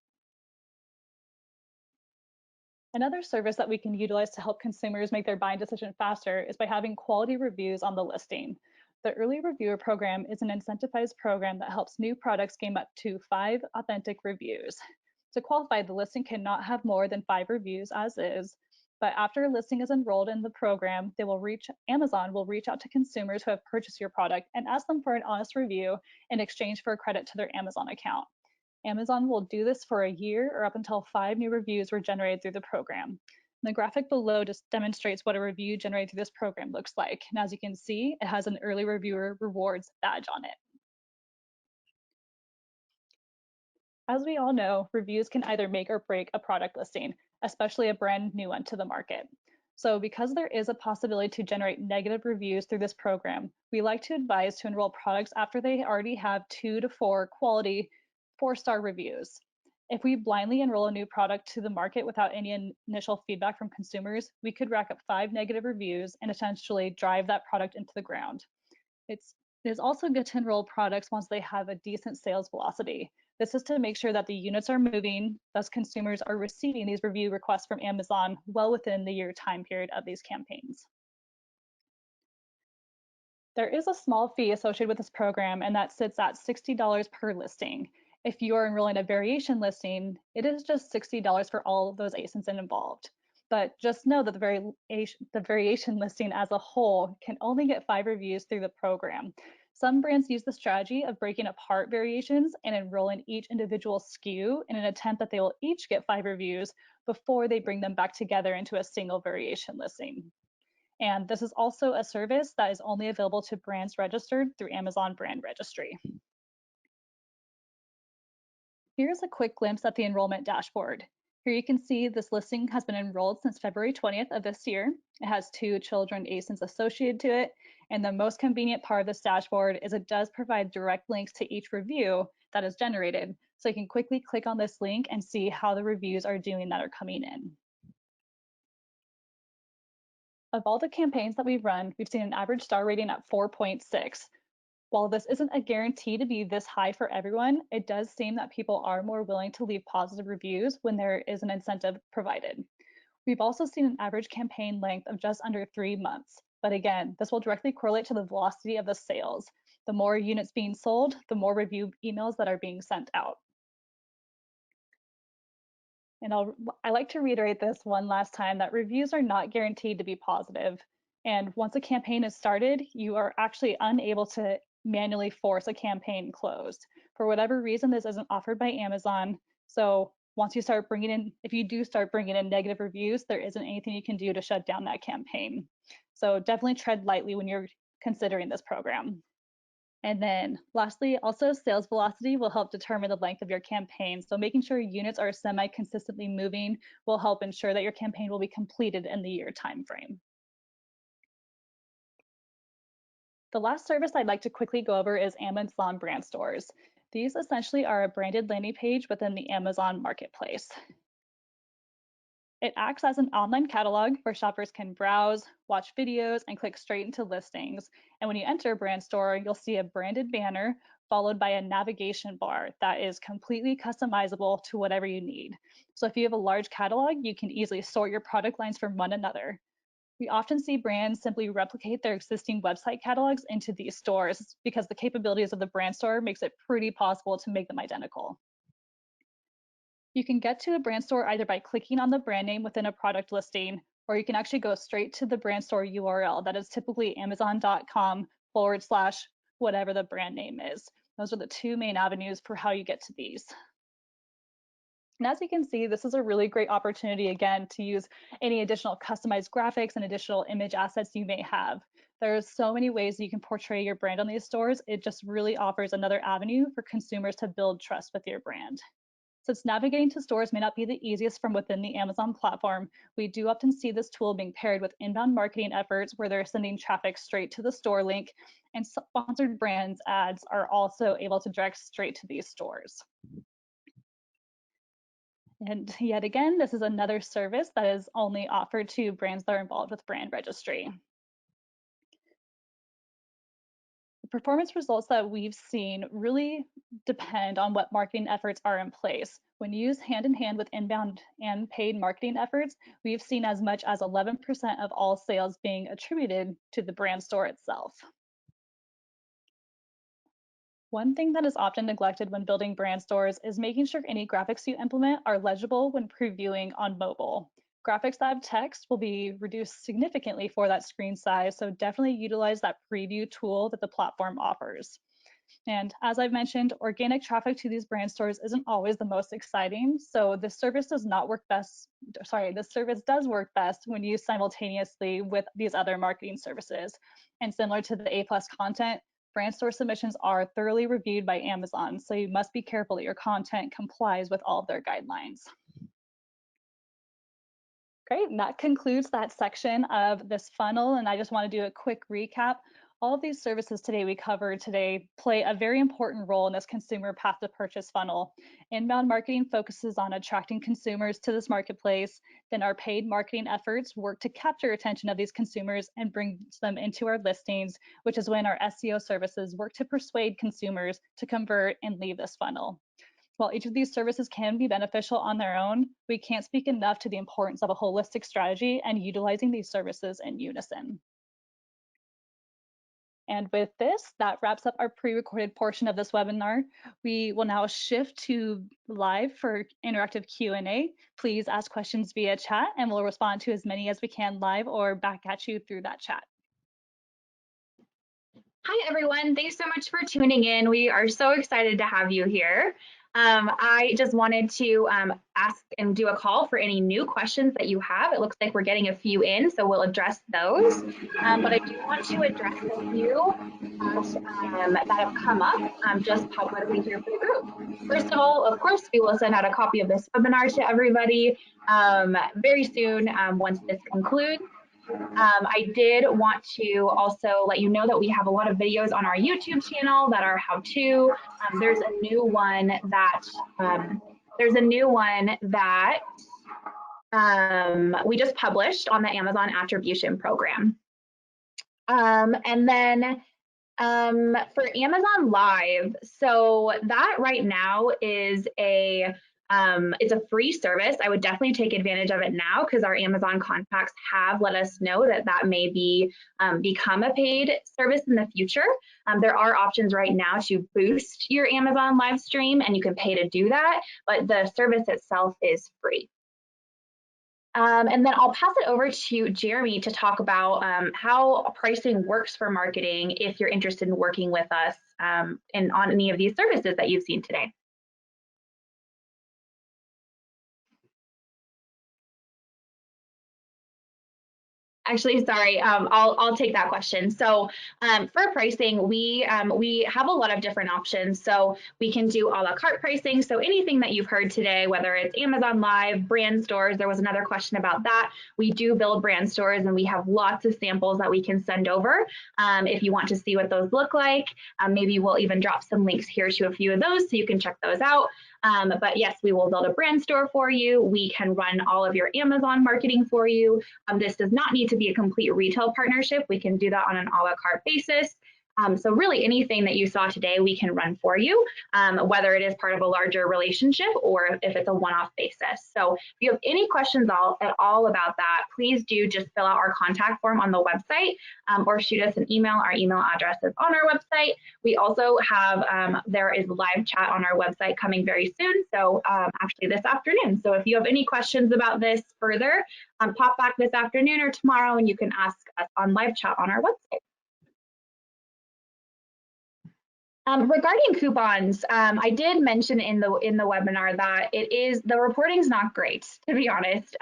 Another service that we can utilize to help consumers make their buying decision faster is by having quality reviews on the listing. The Early Reviewer program is an incentivized program that helps new products gain up to 5 authentic reviews. To qualify, the listing cannot have more than 5 reviews as is, but after a listing is enrolled in the program, Amazon will reach out to consumers who have purchased your product and ask them for an honest review in exchange for a credit to their Amazon account. Amazon will do this for a year or up until 5 new reviews were generated through the program. The graphic below just demonstrates what a review generated through this program looks like. And as you can see, it has an early reviewer rewards badge on it. As we all know, reviews can either make or break a product listing, especially a brand new one to the market. So because there is a possibility to generate negative reviews through this program, we like to advise to enroll products after they already have 2 to 4 quality 4-star reviews. If we blindly enroll a new product to the market without any initial feedback from consumers, we could rack up 5 negative reviews and essentially drive that product into the ground. It is also good to enroll products once they have a decent sales velocity. This is to make sure that the units are moving, thus consumers are receiving these review requests from Amazon well within the year time period of these campaigns. There is a small fee associated with this program, and that sits at $60 per listing. If you are enrolling a variation listing, it is just $60 for all of those ASINs involved. But just know that the variation listing as a whole can only get 5 reviews through the program. Some brands use the strategy of breaking apart variations and enrolling each individual SKU in an attempt that they will each get 5 reviews before they bring them back together into a single variation listing. And this is also a service that is only available to brands registered through Amazon Brand Registry. Here's a quick glimpse at the enrollment dashboard. Here you can see this listing has been enrolled since February 20th of this year. It has 2 children ASINs associated to it. And the most convenient part of this dashboard is it does provide direct links to each review that is generated. So you can quickly click on this link and see how the reviews are doing that are coming in. Of all the campaigns that we've run, we've seen an average star rating at 4.6. While this isn't a guarantee to be this high for everyone, it does seem that people are more willing to leave positive reviews when there is an incentive provided. We've also seen an average campaign length of just under 3 months. But again, this will directly correlate to the velocity of the sales. The more units being sold, the more review emails that are being sent out. And I like to reiterate this one last time that reviews are not guaranteed to be positive. And once a campaign is started, you are actually unable to manually force a campaign closed. For whatever reason, this isn't offered by Amazon. So once you start bringing in, if you do start bringing in negative reviews, there isn't anything you can do to shut down that campaign. So definitely tread lightly when you're considering this program. And then lastly, also sales velocity will help determine the length of your campaign. So making sure units are semi-consistently moving will help ensure that your campaign will be completed in the year timeframe. The last service I'd like to quickly go over is Amazon brand stores. These essentially are a branded landing page within the Amazon marketplace. It acts as an online catalog where shoppers can browse, watch videos, and click straight into listings. And when you enter a brand store, you'll see a branded banner followed by a navigation bar that is completely customizable to whatever you need. So if you have a large catalog, you can easily sort your product lines from one another. We often see brands simply replicate their existing website catalogs into these stores because the capabilities of the brand store makes it pretty possible to make them identical. You can get to a brand store either by clicking on the brand name within a product listing, or you can actually go straight to the brand store URL that is typically amazon.com/whatever the brand name is. Those are the 2 main avenues for how you get to these. And as you can see, this is a really great opportunity, again, to use any additional customized graphics and additional image assets you may have. There's so many ways you can portray your brand on these stores. It just really offers another avenue for consumers to build trust with your brand. Since navigating to stores may not be the easiest from within the Amazon platform, we do often see this tool being paired with inbound marketing efforts where they're sending traffic straight to the store link, and sponsored brands ads are also able to direct straight to these stores. And yet again, this is another service that is only offered to brands that are involved with brand registry. The performance results that we've seen really depend on what marketing efforts are in place. When used hand in hand with inbound and paid marketing efforts, we've seen as much as 11% of all sales being attributed to the brand store itself. One thing that is often neglected when building brand stores is making sure any graphics you implement are legible when previewing on mobile. Graphics that have text will be reduced significantly for that screen size, so definitely utilize that preview tool that the platform offers. And as I've mentioned, organic traffic to these brand stores isn't always the most exciting. So this service does not work best. Sorry, this service does work best when used simultaneously with these other marketing services. And similar to the A+ content, brand store submissions are thoroughly reviewed by Amazon. So you must be careful that your content complies with all of their guidelines. Great, and that concludes that section of this funnel. And I just want to do a quick recap. All of these services today we covered today play a very important role in this consumer path to purchase funnel. Inbound marketing focuses on attracting consumers to this marketplace. Then our paid marketing efforts work to capture attention of these consumers and bring them into our listings, which is when our SEO services work to persuade consumers to convert and leave this funnel. While each of these services can be beneficial on their own, we can't speak enough to the importance of a holistic strategy and utilizing these services in unison. And with this, that wraps up our pre-recorded portion of this webinar. We will now shift to live for interactive Q&A. Please ask questions via chat and we'll respond to as many as we can live or back at you through that chat. Hi, everyone. Thanks so much for tuning in. We are so excited to have you here. I just wanted to ask and do a call for any new questions that you have. It looks like we're getting a few in, so we'll address those. But I do want to address a few that have come up just publicly here for the group. First of all, of course, we will send out a copy of this webinar to everybody very soon once this concludes. I did want to also let you know that we have a lot of videos on our YouTube channel that are how-to. There's a new one that we just published on the Amazon Attribution program. And then for Amazon Live, so that right now is it's a free service. I would definitely take advantage of it now because our Amazon contacts have let us know that that may be become a paid service in the future. There are options right now to boost your Amazon live stream, and you can pay to do that, but the service itself is free. And then I'll pass it over to Jeremy to talk about how pricing works for marketing if you're interested in working with us on any of these services that you've seen today. Actually, sorry, I'll take that question. So for pricing, we have a lot of different options. So we can do a la carte pricing. So anything that you've heard today, whether it's Amazon Live, brand stores, there was another question about that. We do build brand stores and we have lots of samples that we can send over. If you want to see what those look like, maybe we'll even drop some links here to a few of those so you can check those out. But yes, we will build a brand store for you. We can run all of your Amazon marketing for you. This does not need to be a complete retail partnership. We can do that on an a la carte basis. So really anything that you saw today, we can run for you, whether it is part of a larger relationship or if it's a one-off basis. So if you have any questions at all about that, please do just fill out our contact form on the website or shoot us an email. Our email address is on our website. We also have, there is live chat on our website coming very soon. So actually this afternoon. So if you have any questions about this further, pop back this afternoon or tomorrow and you can ask us on live chat on our website. Regarding coupons, I did mention in the webinar that the reporting is not great, to be honest.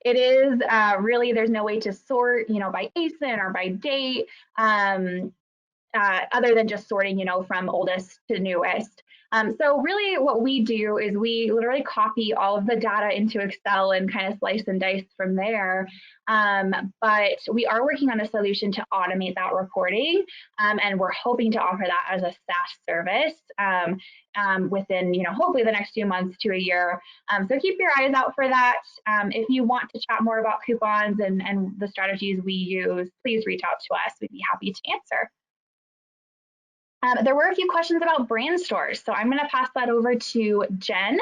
It is really, there's no way to sort, by ASIN or by date, other than just sorting, from oldest to newest. So really what we do is we literally copy all of the data into Excel and kind of slice and dice from there. But we are working on a solution to automate that reporting. And we're hoping to offer that as a SaaS service within, hopefully the next few months to a year. So keep your eyes out for that. If you want to chat more about coupons and the strategies we use, please reach out to us. We'd be happy to answer. There were a few questions about brand stores, so I'm going to pass that over to Jen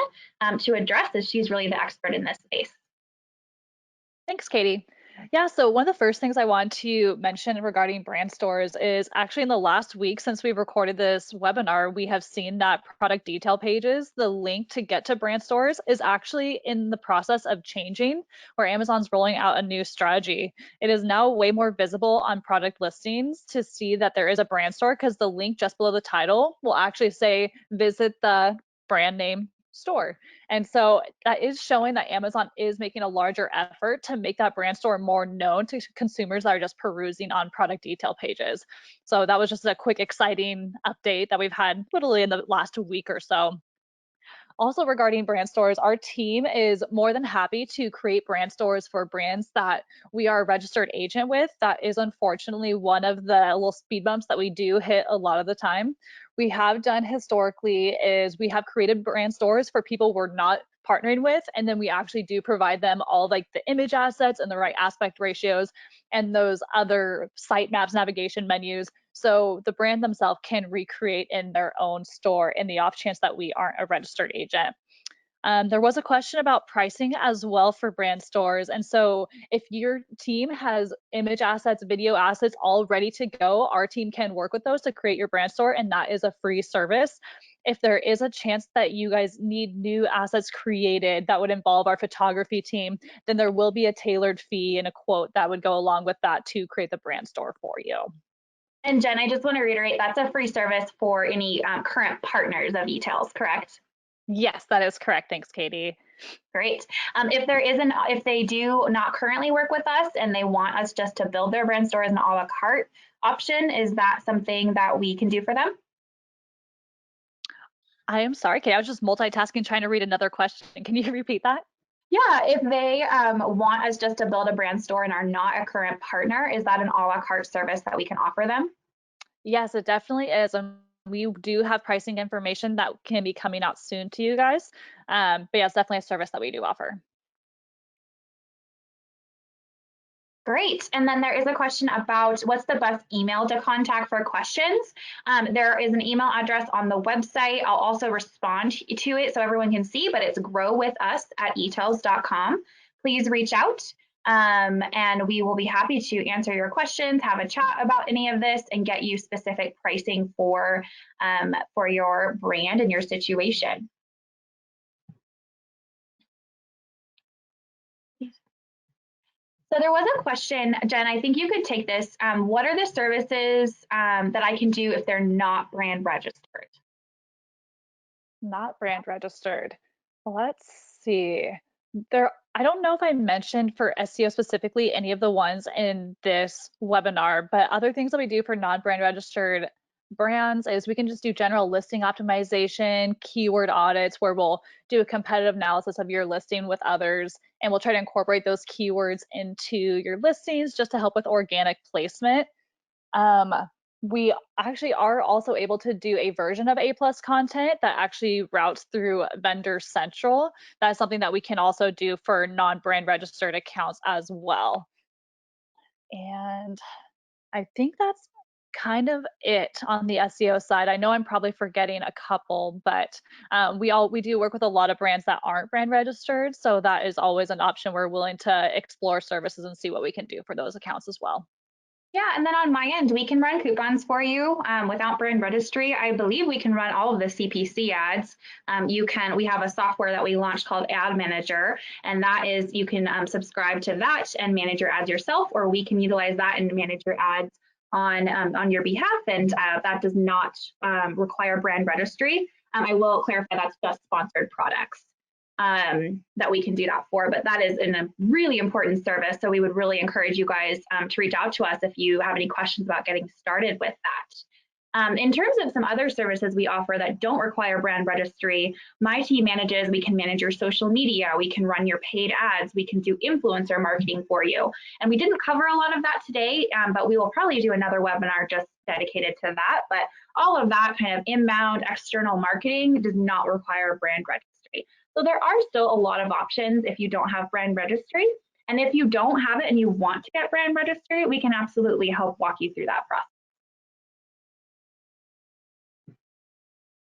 to address this. She's really the expert in this space. Thanks, Katie. Yeah, so one of the first things I want to mention regarding brand stores is actually in the last week since we've recorded this webinar, we have seen that product detail pages, the link to get to brand stores is actually in the process of changing, where Amazon's rolling out a new strategy. It is now way more visible on product listings to see that there is a brand store because the link just below the title will actually say visit the brand name store. And so that is showing that Amazon is making a larger effort to make that brand store more known to consumers that are just perusing on product detail pages. So that was just a quick, exciting update that we've had literally in the last week or so. Also regarding brand stores, our team is more than happy to create brand stores for brands that we are a registered agent with. That is unfortunately one of the little speed bumps that we do hit a lot of the time. We have done historically is we have created brand stores for people we're not partnering with, and then we actually do provide them all like the image assets and the right aspect ratios and those other sitemaps, navigation menus, so the brand themselves can recreate in their own store in the off chance that we aren't a registered agent. There was a question about pricing as well for brand stores. And so if your team has image assets, video assets all ready to go, our team can work with those to create your brand store, and that is a free service. If there is a chance that you guys need new assets created that would involve our photography team, then there will be a tailored fee and a quote that would go along with that to create the brand store for you. And Jen, I just want to reiterate, that's a free service for any current partners of eTails, correct? Yes, that is correct. Thanks, Katie. Great. If they do not currently work with us and they want us just to build their brand store as an a la carte option, is that something that we can do for them? I am sorry, Katie. I was just multitasking trying to read another question. Can you repeat that? Yeah, if they want us just to build a brand store and are not a current partner, is that an a la carte service that we can offer them? Yes, it definitely is. And we do have pricing information that can be coming out soon to you guys. But yeah, it's definitely a service that we do offer. Great. And then there is a question about what's the best email to contact for questions. There is an email address on the website. I'll also respond to it so everyone can see, but it's growwithus@etails.com. Please reach out and we will be happy to answer your questions, have a chat about any of this, and get you specific pricing for your brand and your situation. So there was a question, Jen, I think you could take this. What are the services that I can do if they're not brand registered? Not brand registered. Let's see. I don't know if I mentioned for SEO specifically any of the ones in this webinar, but other things that we do for non-brand registered brands is we can just do general listing optimization, keyword audits, where we'll do a competitive analysis of your listing with others, and we'll try to incorporate those keywords into your listings just to help with organic placement. We actually are also able to do a version of A+ content that actually routes through Vendor Central. That's something that we can also do for non-brand registered accounts as well. And I think that's kind of it on the SEO side. I know I'm probably forgetting a couple, but we do work with a lot of brands that aren't brand registered, so that is always an option. We're willing to explore services and see what we can do for those accounts as well. Yeah, and then on my end, we can run coupons for you without brand registry. I believe we can run all of the CPC ads. We have a software that we launched called Ad Manager, and that is you can subscribe to that and manage your ads yourself, or we can utilize that and manage your ads on your behalf, and that does not require brand registry. I will clarify that's just sponsored products that we can do that for, but that is a really important service. So we would really encourage you guys to reach out to us if you have any questions about getting started with that. In terms of some other services we offer that don't require brand registry, my team manages, we can manage your social media, we can run your paid ads, we can do influencer marketing for you. And we didn't cover a lot of that today, but we will probably do another webinar just dedicated to that. But all of that kind of inbound external marketing does not require brand registry. So there are still a lot of options if you don't have brand registry. And if you don't have it and you want to get brand registry, we can absolutely help walk you through that process.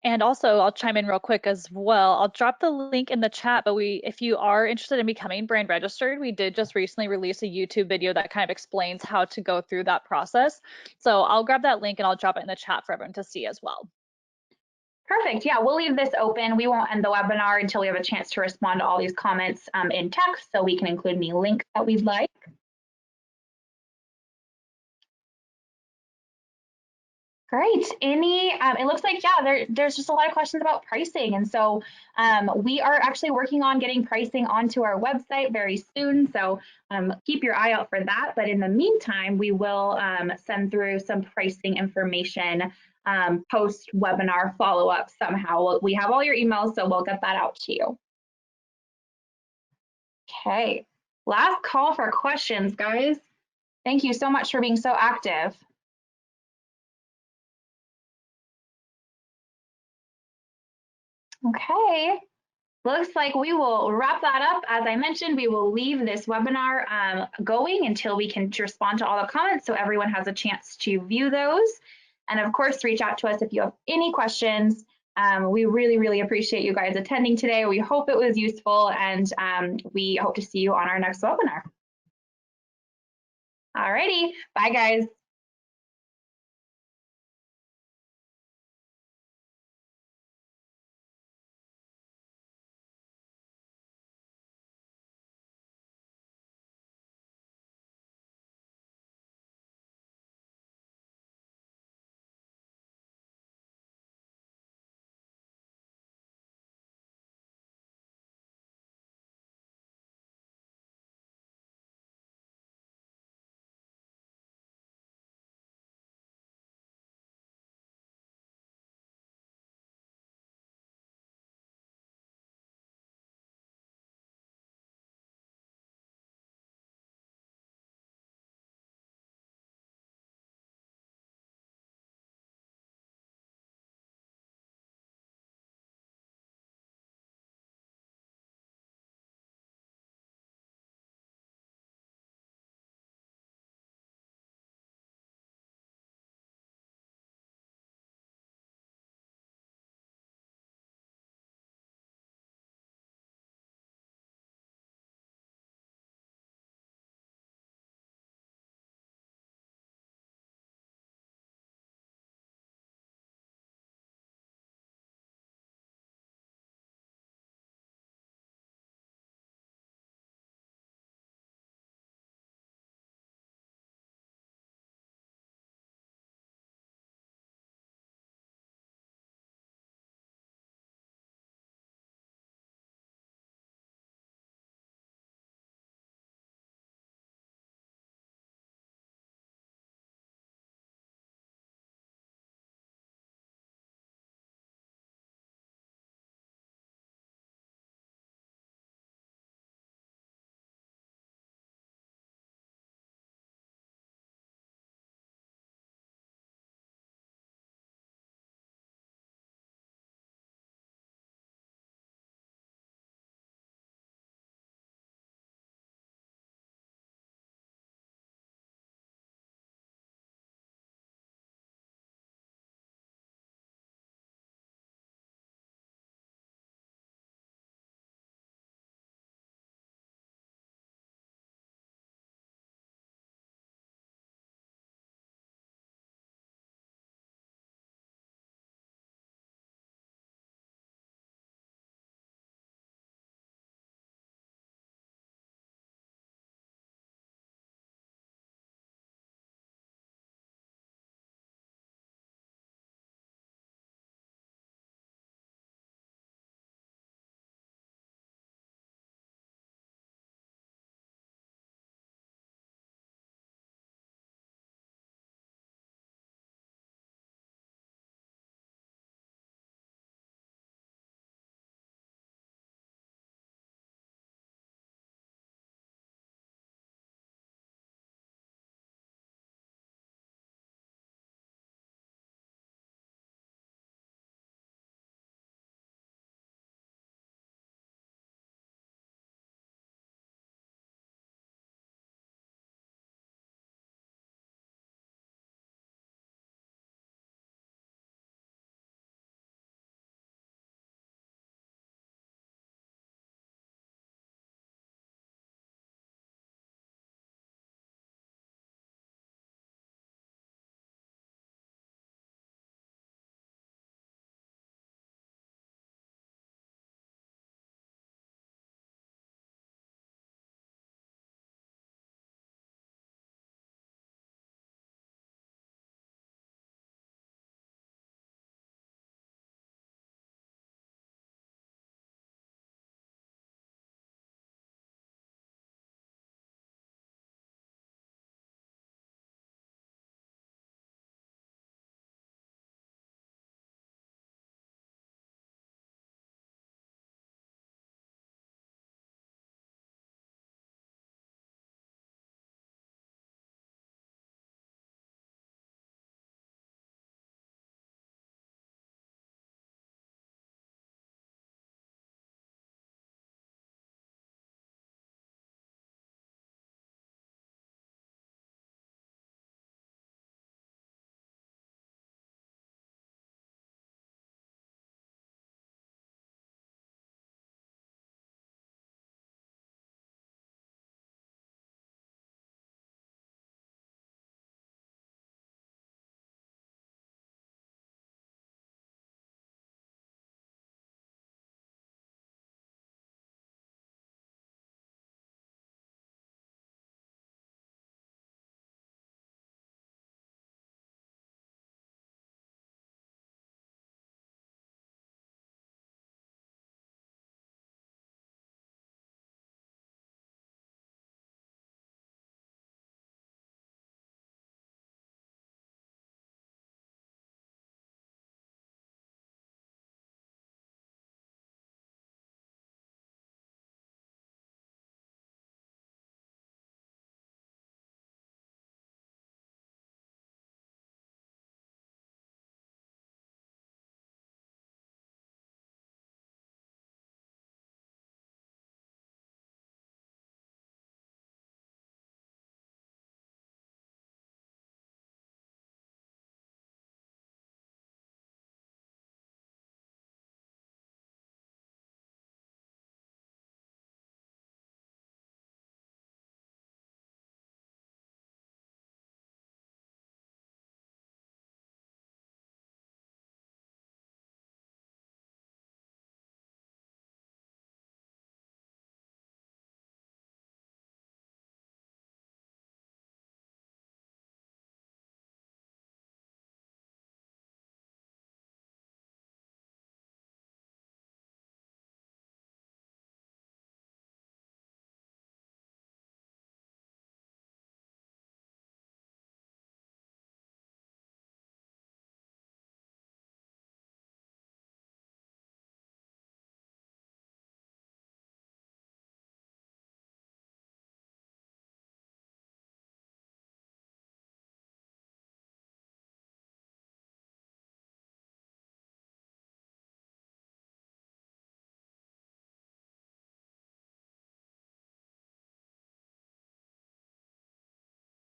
And also, I'll chime in real quick as well. I'll drop the link in the chat, but if you are interested in becoming brand registered, we did just recently release a YouTube video that kind of explains how to go through that process. So I'll grab that link and I'll drop it in the chat for everyone to see as well. Perfect. Yeah, we'll leave this open. We won't end the webinar until we have a chance to respond to all these comments in text, so we can include any links that we'd like. Great. It looks like, yeah, there's just a lot of questions about pricing. And so we are actually working on getting pricing onto our website very soon. So keep your eye out for that. But in the meantime, we will send through some pricing information post webinar follow-up somehow. We have all your emails, so we'll get that out to you. Okay. Last call for questions, guys. Thank you so much for being so active. Okay, looks like we will wrap that up. As I mentioned, we will leave this webinar going until we can respond to all the comments so everyone has a chance to view those. And of course, reach out to us if you have any questions. We really, really appreciate you guys attending today. We hope it was useful, and we hope to see you on our next webinar. All righty, bye guys.